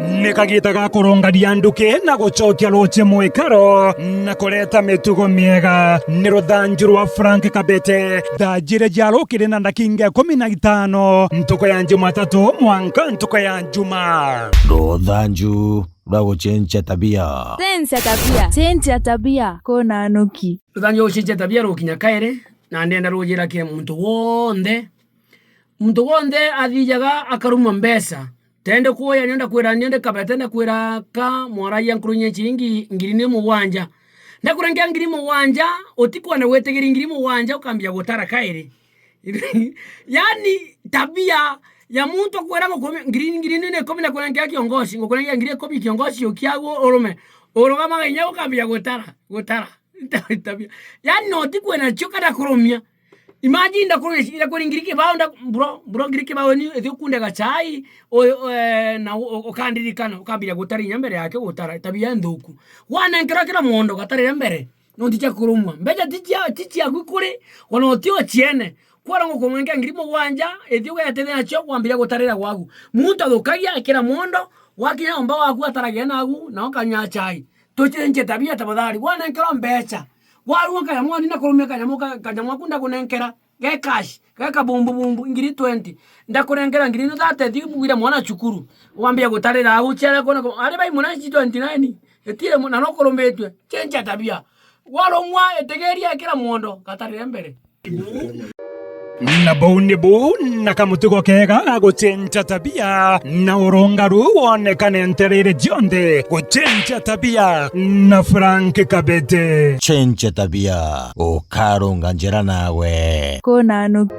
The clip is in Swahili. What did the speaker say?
Nikagita ga kurungaria nduki na gucokia ruche mwikaro na kureta mitugo miega ni ruthanju rwa Frank Kabete thanjire jarukire na ndakinga 15 ntuko ya Jumatatu mwanka ntuko ya Juma ruthanju rwa gucenjia tabia cenjia tabia kona nuki ruthanju gucenjia tabia rukinya kaire na ndenda rujira ke muntu wonde athijaga akarumwa mbesa tende kuya nyenda kwira nyende Kabete na kwira ka mwaraia nkurunye chiringi 7,000 ndakurengea 7,000 otikwa na wetegeri 7,000 ukambia gutara kaire yani tabia ya muntu kwira ngo 10 na kurengea kiongozi ngo kurengea 10 kiongozi ukiago oroga maganya ukambia gutara tabia yani otikwa na choka da kurumia. Imagine ndakurishira kuri ngirike baunda bro ngirike bawoni etikunda gachai na okandirikana ukabira gutari nyambere yake gutara tabia nduku wana nkira mondo gatari mbere nondicha kurumwa mbeja tichi agukuri wana otio chiene kwara ngo kumwenga 7,000 etio yatethena cho kwambira gutarira gwagu muntu athukagia kira mondo wakinya omba waku ataragia nagu na okanya chai tuchenje tabia tabadhari wana nkira mbecha waruwa kanyamwa nina kurumia kanyamwa kunda kunenkera ge cash ge kabumbu 20 ndakunenkera 30 bwira mwana chukuru wambia gutarira agu chere kona ari bai mwana 29 etire mwana no kurumbetwe chenja tabia waromwa etegeria kila mondo katarira mbere na bounibu na kamutugo kega gucenjia tabia na urongaru wonekane nterere jionde gucenjia tabia na Frank Kabete cenjia tabia ukarunga njira nawe kona nuki